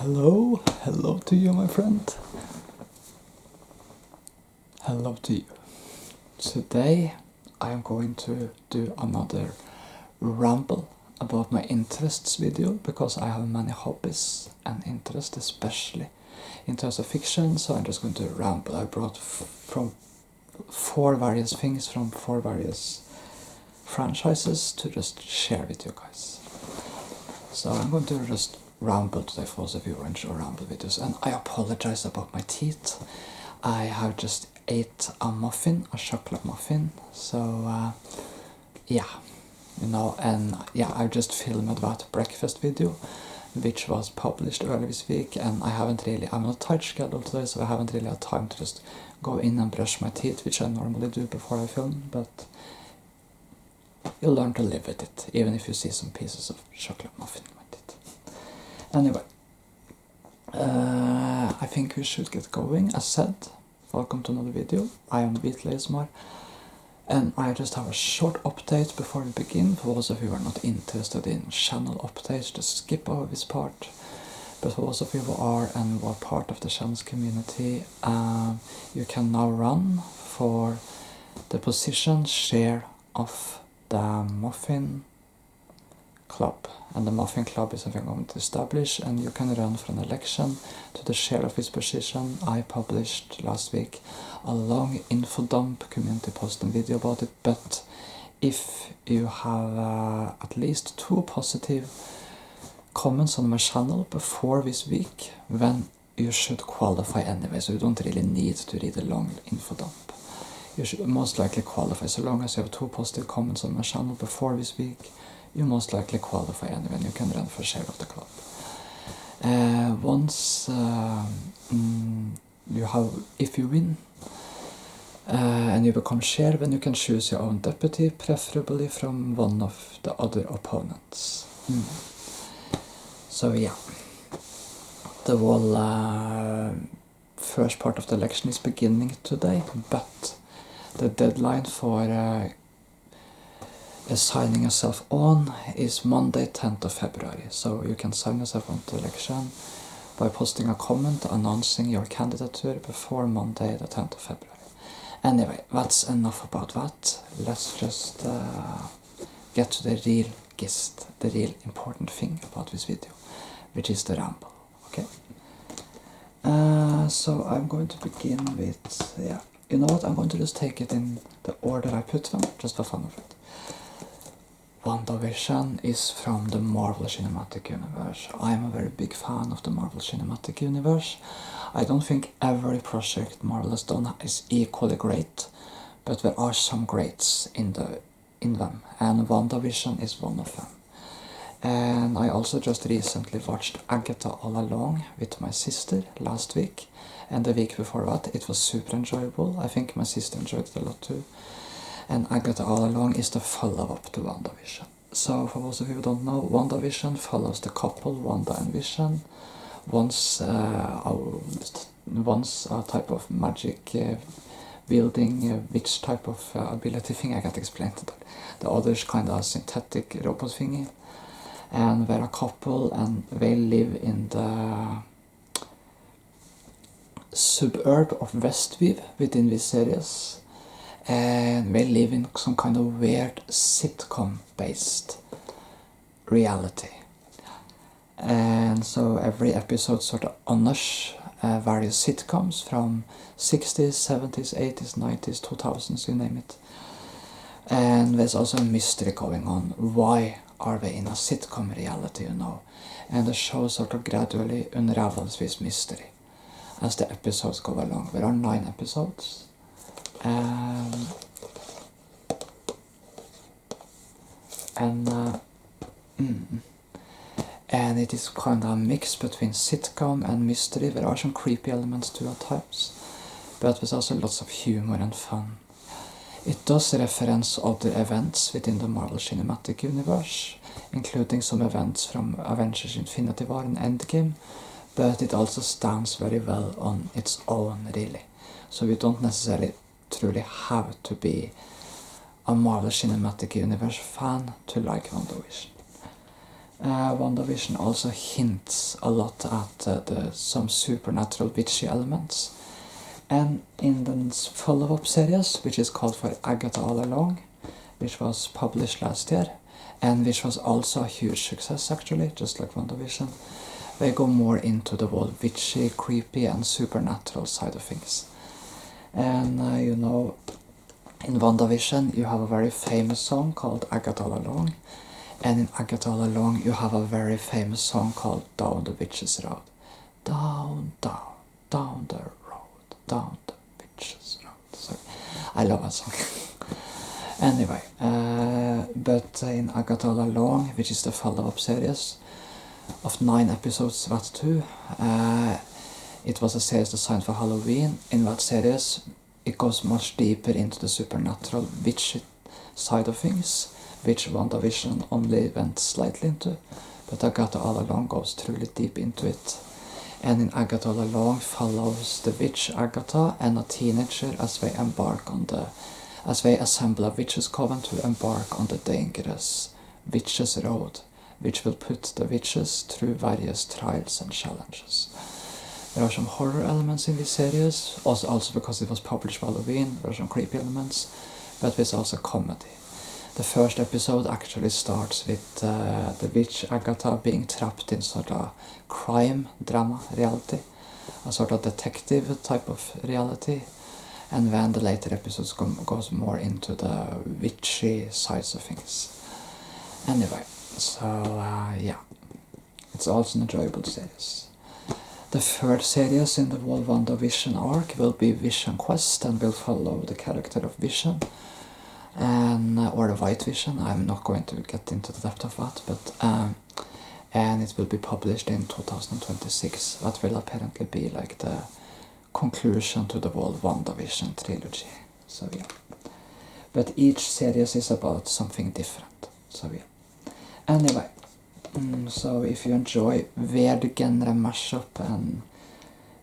Hello to you, my friend. Hello to you. Today I am going to do another ramble about my interests video because I have many hobbies and interests, especially in terms of fiction, so I'm just going to ramble. I brought from four various things from four various franchises to just share with you guys. So I'm going to just ramble today for those of you who enjoy ramble videos, and I apologize about my teeth. I have just ate a muffin, a chocolate muffin, so yeah, and yeah, I just filmed that breakfast video which was published earlier this week, and I'm on a tight schedule today, so I haven't really had time to just go in and brush my teeth, which I normally do before I film, but you'll learn to live with it, even if you see some pieces of chocolate muffin in my teeth. Anyway, I think we should get going. As said, welcome to another video. I am Vitlesmar, and I just have a short update before we begin. For those of you who are not interested in channel updates, just skip over this part. But for those of you who are and were part of the channel's community, you can now run for the position chair of the Muffin Club. And the Muffin Club is something I'm going to establish, and you can run for an election to the chair of this position. I published last week a long info dump community post and video about it, but if you have at least 2 positive comments on my channel before this week, then you should qualify anyway, so you don't really need to read a long info dump. You should most likely qualify. So long as you have 2 positive comments on my channel before this week, you most likely qualify anyway, and you can run for share of the club. If you win and you become chair, then you can choose your own deputy, preferably from one of the other opponents. So yeah, the whole first part of the election is beginning today, but the deadline for signing yourself on is Monday 10th of February, so you can sign yourself on to the election by posting a comment announcing your candidature before Monday the 10th of February. Anyway, that's enough about that. Let's just get to the real gist, the real important thing about this video, which is the ramble, okay? So I'm going to begin with, yeah, you know what, I'm going to just take it in the order I put them, just for fun of it. WandaVision is from the Marvel Cinematic Universe. I'm a very big fan of the Marvel Cinematic Universe. I don't think every project Marvel has done is equally great, but there are some greats in them, and WandaVision is one of them. And I also just recently watched Agatha All Along with my sister last week, and the week before that. It was super enjoyable. I think my sister enjoyed it a lot too. And Agatha All Along is the follow-up to WandaVision. So for those of you who don't know, WandaVision follows the couple Wanda and Vision. Once a type of magic wielding witch type of ability thing, I can't explain it. The other's kind of synthetic robot thingy. And they're a couple, and they live in the suburb of Westview within this series. And they live in some kind of weird sitcom-based reality. And so every episode sort of honors various sitcoms from 60s, 70s, 80s, 90s, 2000s, you name it. And there's also a mystery going on. Why are they in a sitcom reality, you know? And the show sort of gradually unravels this mystery as the episodes go along. There are 9 episodes. And it is kind of a mix between sitcom and mystery. There are some creepy elements too at times, but there's also lots of humor and fun. It does reference other events within the Marvel Cinematic Universe, including some events from Avengers Infinity War and Endgame, but it also stands very well on its own, really. So we don't necessarily truly have to be a Marvel Cinematic Universe fan to like WandaVision. WandaVision also hints a lot at some supernatural witchy elements. And in the follow-up series, which is called for Agatha All Along, which was published last year, and which was also a huge success actually, just like WandaVision, they go more into the whole witchy, creepy and supernatural side of things. And you know, in WandaVision you have a very famous song called Agatha All Along, and in Agatha All Along you have a very famous song called Down the Witch's Road. Down, down, down the road, down the Witch's Road. Sorry, I love that song. Anyway, but in Agatha All Along, which is the follow-up series of 9 episodes, that too, it was a series designed for Halloween. In that series, it goes much deeper into the supernatural witchy side of things, which WandaVision only went slightly into, but Agatha All Along goes truly deep into it. And in Agatha All Along follows the witch Agatha and a teenager as they assemble a witches' coven to embark on the dangerous Witches' Road, which will put the witches through various trials and challenges. There are some horror elements in this series, also because it was published by Halloween. There are some creepy elements, but there's also comedy. The first episode actually starts with the witch Agatha being trapped in sort of crime drama reality, a sort of detective type of reality, and then the later episodes goes more into the witchy sides of things. Anyway, so yeah, it's also an enjoyable series. The third series in the whole WandaVision arc will be Vision Quest and will follow the character of Vision, and or the White Vision. I'm not going to get into the depth of that, but and it will be published in 2026. That will apparently be like the conclusion to the whole WandaVision trilogy. So yeah, but each series is about something different. So yeah. Anyway, so if you enjoy weird genre mashup and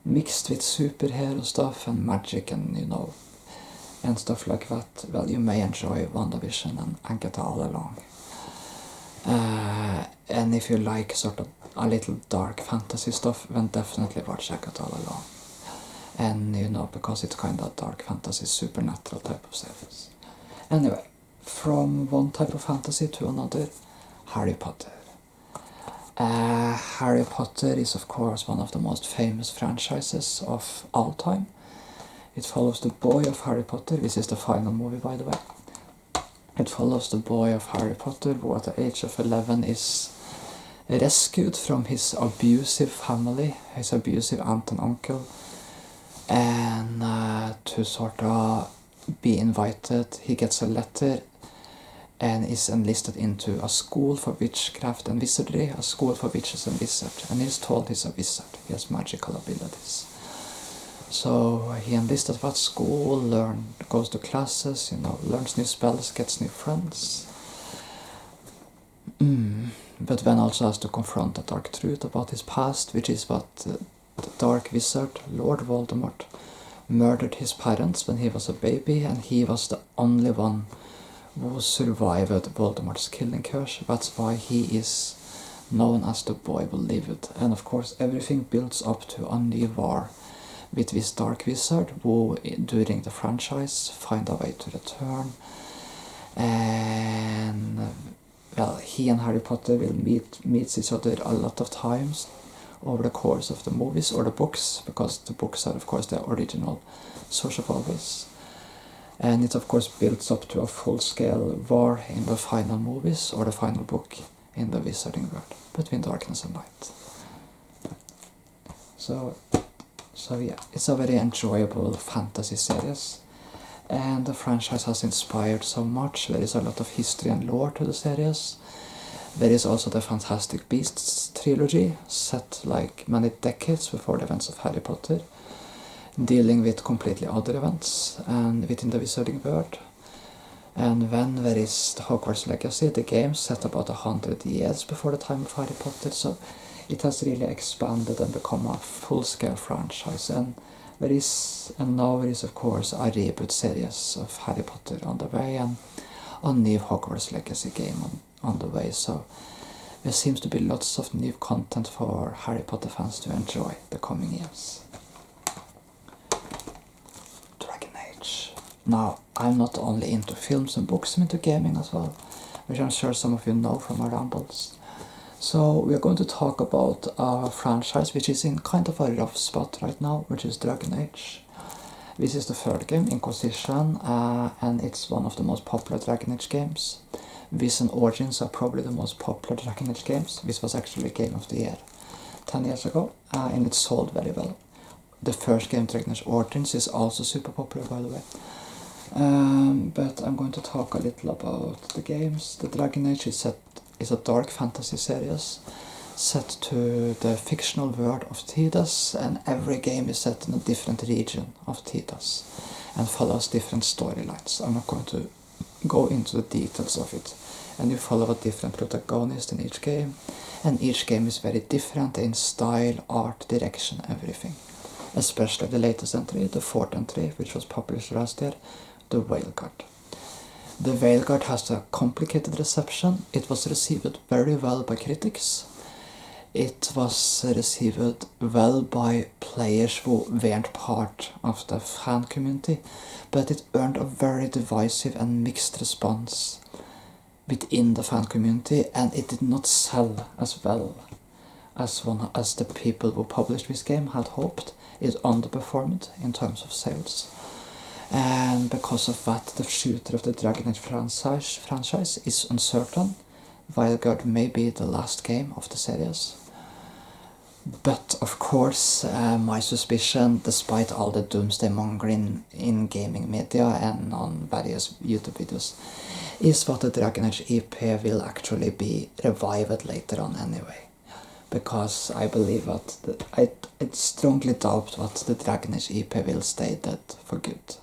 mixed with superhero stuff and magic and and stuff like that, well, you may enjoy WandaVision and Agatha All Along. And if you like sort of a little dark fantasy stuff, then definitely watch Agatha All Along. And because it's kind of dark fantasy, supernatural type of series. Anyway, from one type of fantasy to another, Harry Potter. Harry Potter is of course one of the most famous franchises of all time. It follows the boy of Harry Potter. This is the final movie, by the way. It follows the boy of Harry Potter, who at the age of 11 is rescued from his abusive family, his abusive aunt and uncle, and to sort of be invited. He gets a letter and is enlisted into a school for witchcraft and wizardry, a school for witches and wizards, and he's told he's a wizard, he has magical abilities. So he enlisted at that school, goes to classes, learns new spells, gets new friends. But then also has to confront the dark truth about his past, which is that the dark wizard, Lord Voldemort, murdered his parents when he was a baby, and he was the only one who survived Voldemort's killing curse. That's why he is known as the boy who lived. And of course everything builds up to a new war with this dark wizard, who during the franchise find a way to return. And well, he and Harry Potter will meet each other a lot of times over the course of the movies or the books, because the books are of course the original source of all this. And it of course builds up to a full-scale war in the final movies or the final book in the wizarding world between darkness and light. So yeah, it's a very enjoyable fantasy series, and the franchise has inspired so much. There is a lot of history and lore to the series. There is also the Fantastic Beasts trilogy, set like many decades before the events of Harry Potter, dealing with completely other events and within the wizarding world. And then there is the Hogwarts Legacy, the game set about 100 years before the time of Harry Potter, so it has really expanded and become a full-scale franchise. And now there is of course a reboot series of Harry Potter on the way, and a new Hogwarts Legacy game on the way. So There seems to be lots of new content for Harry Potter fans to enjoy the coming years. Dragon Age. Now, I'm not only into films and books, I'm into gaming as well, which I'm sure some of you know from our rambles. So we are going to talk about a franchise which is in kind of a rough spot right now, which is Dragon Age. This is the third game, Inquisition, and it's one of the most popular Dragon Age games. This and Origins are probably the most popular Dragon Age games. This was actually Game of the Year 10 years ago, and it sold very well. The first game, Dragon Age Origins, is also super popular, by the way. But I'm going to talk a little about the games. The Dragon Age is a dark fantasy series set to the fictional world of Tidus, and every game is set in a different region of Tidus and follows different storylines. I'm not going to go into the details of it. And you follow a different protagonist in each game, and each game is very different in style, art, direction, everything. Especially the latest entry, the fourth entry, which was published last year, the Veilguard. The Veilguard has a complicated reception. It was received very well by critics. It was received well by players who weren't part of the fan community, but it earned a very divisive and mixed response within the fan community, and it did not sell as well as the people who published this game had hoped. It underperformed in terms of sales. And because of that, the future of the Dragon Age franchise is uncertain. Veilguard may be the last game of the series. But of course, my suspicion, despite all the doomsday mongering in gaming media and on various YouTube videos, is that the Dragon Age EP will actually be revived later on anyway. Because I believe that I strongly doubt that the Dragon Age EP will stay dead for good.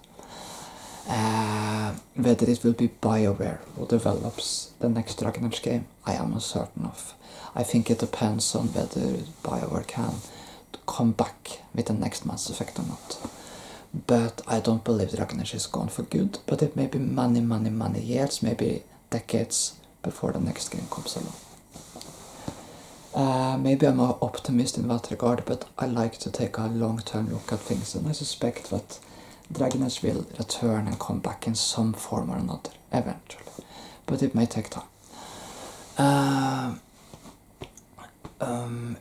Whether it will be BioWare who develops the next Dragon Age game, I am uncertain of. I think it depends on whether BioWare can come back with the next Mass Effect or not. But I don't believe Dragon Age is gone for good, but it may be many years, maybe decades before the next game comes along. Maybe I'm an optimist in that regard, but I like to take a long-term look at things, and I suspect that Dragon Age will return and come back in some form or another, eventually. But it may take time.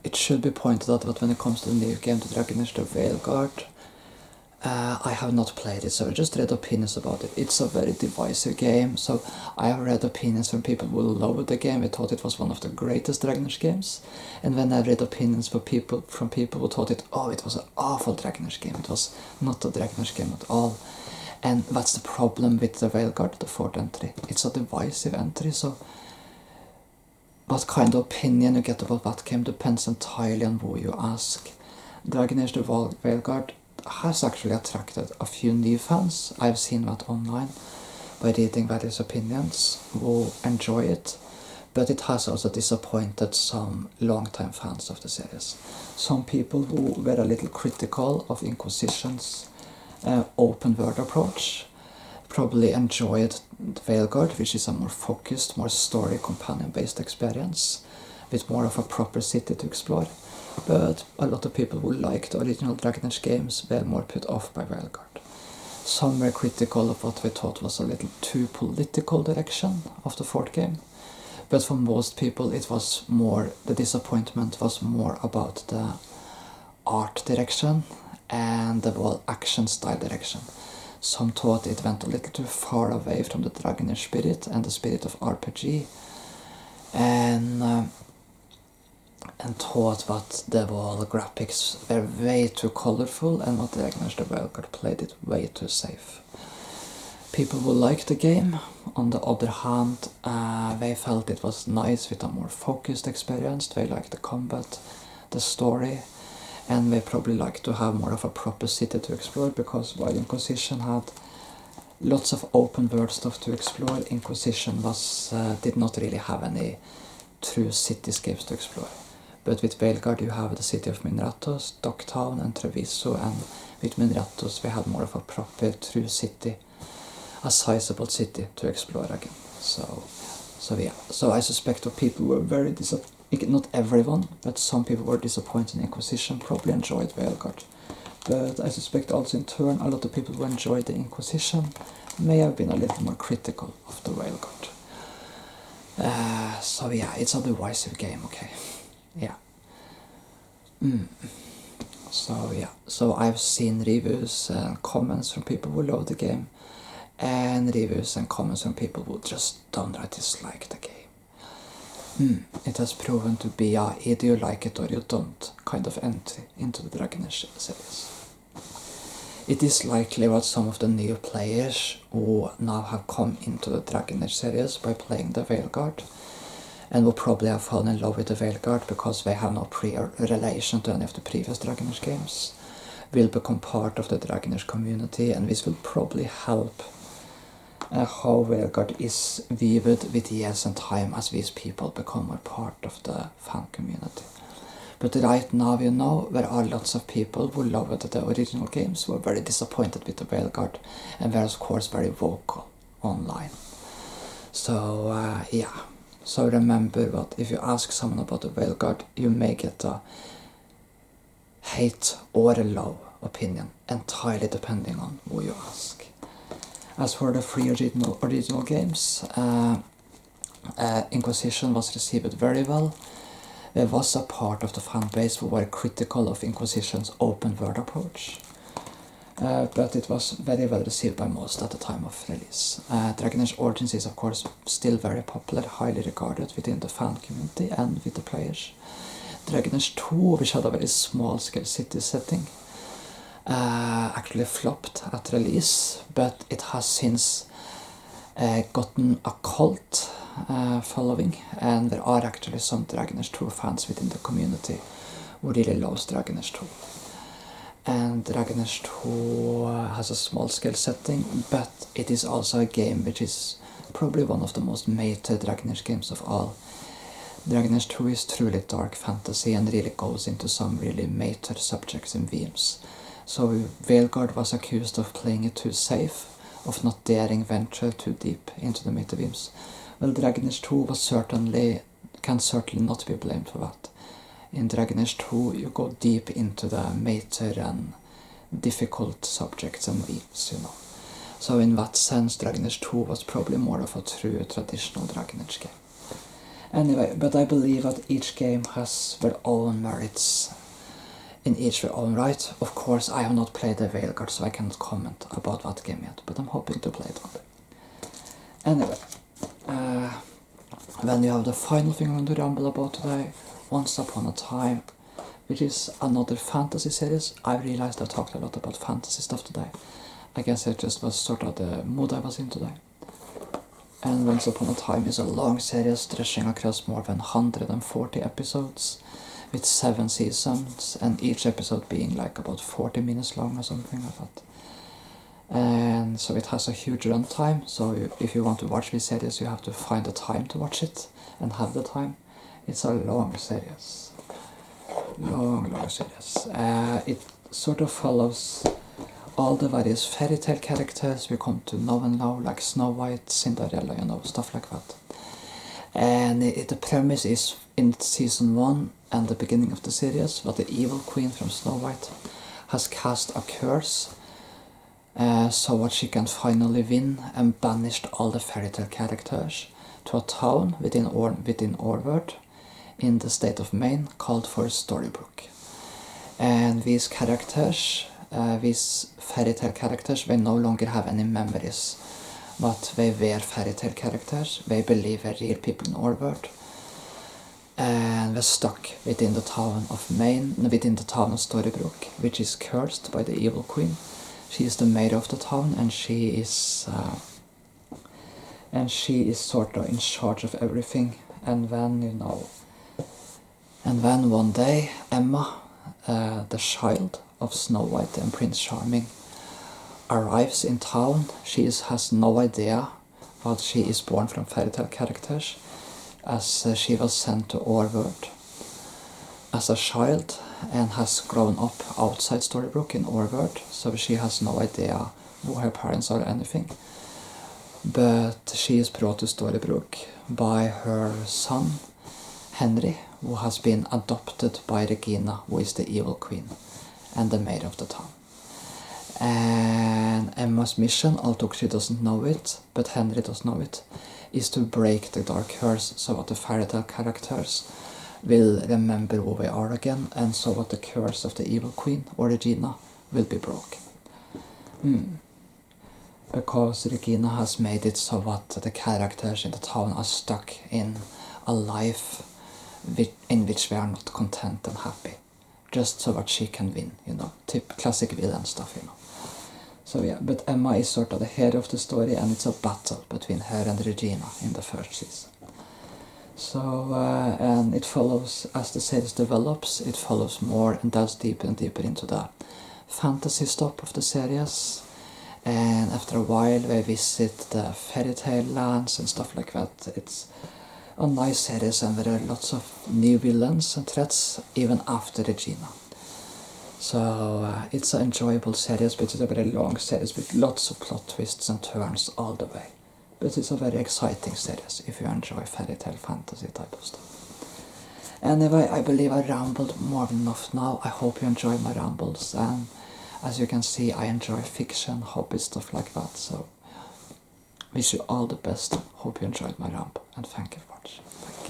It should be pointed out that when it comes to the new game, the Dragon Age the Veilguard, I have not played it, so I just read opinions about it. It's a very divisive game, so I have read opinions from people who loved the game. They thought it was one of the greatest Dragon Age games. And when I read opinions from people who thought it was an awful Dragon Age game. It was not a Dragon Age game at all. And that's the problem with the Veilguard, the fourth entry. It's a divisive entry, so what kind of opinion you get about that game depends entirely on who you ask. Dragon Age the Veilguard has actually attracted a few new fans. I've seen that online by reading various opinions who enjoy it, but it has also disappointed some long-time fans of the series. Some people who were a little critical of Inquisition's open world approach probably enjoyed Veilguard, which is a more focused, more story companion-based experience with more of a proper city to explore. But a lot of people who liked the original Dragon Age games were more put off by Veilguard. Some were critical of what they thought was a little too political direction of the fourth game. But for most people it was more, the disappointment was more about the art direction and the whole action style direction. Some thought it went a little too far away from the Dragon Age spirit and the spirit of RPG, and thought that the wall graphics were way too colorful and that Dragon Age the Veilguard played it way too safe. People who liked the game, on the other hand, they felt it was nice with a more focused experience. They liked the combat, the story, and they probably liked to have more of a proper city to explore, because while Inquisition had lots of open world stuff to explore, Inquisition did not really have any true cityscapes to explore. But with Veilguard you have the city of Minratos, Docktown and Treviso, and with Minratos we had more of a proper true city, a sizable city to explore again. So So yeah, so I suspect that people were very not everyone, but some people were disappointed in Inquisition, probably enjoyed Veilguard. But I suspect also in turn a lot of people who enjoyed the Inquisition may have been a little more critical of the Veilguard. So yeah, it's a divisive game, okay. Yeah. So yeah, so I've seen reviews and comments from people who love the game, and reviews and comments from people who just downright dislike the game. It has proven to be a either you like it or you don't kind of entry into the Dragon Age series. It is likely that some of the new players who now have come into the Dragon Age series by playing the Veilguard, and will probably have fallen in love with the Veilguard because they have no prior relation to any of the previous Dragon Age games, will become part of the Dragon Age community, and this will probably help how Veilguard is viewed with years and time as these people become a part of the fan community. But right now, you know, there are lots of people who loved the original games who are very disappointed with the Veilguard, and they're of course very vocal online. So yeah. So remember that if you ask someone about the Veilguard, you may get a hate or a love opinion, entirely depending on who you ask. As for the three original games, Inquisition was received very well. There was a part of the fan base who were critical of Inquisition's open world approach. But it was very well received by most at the time of release. Dragon Age Origins is of course still very popular, highly regarded within the fan community and with the players. Dragon Age 2, which had a very small scale city setting, actually flopped at release, but it has since gotten a cult following, and there are actually some Dragon Age 2 fans within the community who really loves Dragon Age 2. And Dragon Age 2 has a small scale setting, but it is also a game which is probably one of the most meta Dragon Age games of all. Dragon Age 2 is truly dark fantasy and really goes into some really meta subjects and themes. So Veilguard was accused of playing it too safe, of not daring venture too deep into the meta themes. Well, Dragon Age 2 can certainly not be blamed for that. In Dragon Age 2 you go deep into the meta and difficult subjects and themes, you know. So in that sense Dragon Age 2 was probably more of a true traditional Dragon Age game. Anyway, but I believe that each game has their own merits in each their own right. Of course I have not played the Veilguard, so I cannot comment about that game yet, but I'm hoping to play it one day. Anyway, then you have the final thing I'm going to ramble about today, Once Upon a Time, which is another fantasy series. I realized I talked a lot about fantasy stuff today. I guess it just was sort of the mood I was in today. And Once Upon a Time is a long series stretching across more than 140 episodes, with 7 seasons, and each episode being like about 40 minutes long or something like that. And so it has a huge runtime, so if you want to watch this series you have to find the time to watch it, and have the time. It's a long series. Long series. It sort of follows all the various fairy tale characters we come to know and love, like Snow White, Cinderella, you know, stuff like that. And the premise is in season 1 and the beginning of the series that the evil queen from Snow White has cast a curse so that she can finally win and banished all the fairy tale characters to a town within Orward in the state of Maine called for Storybrooke. And these characters, these fairy tale characters, they no longer have any memories, but they were fairy tale characters. They believe they're real people in Orward, and they're stuck within the town of Maine, within the town of Storybrooke, which is cursed by the evil queen. She is the mayor of the town, and she is sort of in charge of everything. And then, you know, one day Emma, the child of Snow White and Prince Charming, arrives in town. She has no idea that she is born from fairy tale characters, as she was sent to Orward as a child and has grown up outside Storybrooke in Orward, so she has no idea who her parents are or anything. but she is brought to Storybrooke by her son, Henry, who has been adopted by Regina, who is the evil queen and the maid of the town. And Emma's mission, although she doesn't know it, but Henry does know it, is to break the dark curse so that the fairy tale characters will remember who they are again, and so that the curse of the evil queen, or Regina, will be broken. Because Regina has made it so that the characters in the town are stuck in a life in which they are not content and happy, just so that she can win, you know, classic villain stuff, you know. So yeah, but Emma is sort of the hero of the story, and it's a battle between her and Regina in the first season. So, and it follows, as the series develops, it follows more and delves deeper and deeper into the fantasy stuff of the series. And after a while they visit the fairy tale lands and stuff like that. It's a nice series, and there are lots of new villains and threats even after Regina. So it's an enjoyable series, but it's a very long series with lots of plot twists and turns all the way. But it's a very exciting series if you enjoy fairy tale fantasy type of stuff. Anyway, I believe I rambled more than enough now. I hope you enjoy my rambles, and as you can see, I enjoy fiction, hobbies, stuff like that. So wish you all the best. Hope you enjoyed my ramble, and thank you for watching. Bye.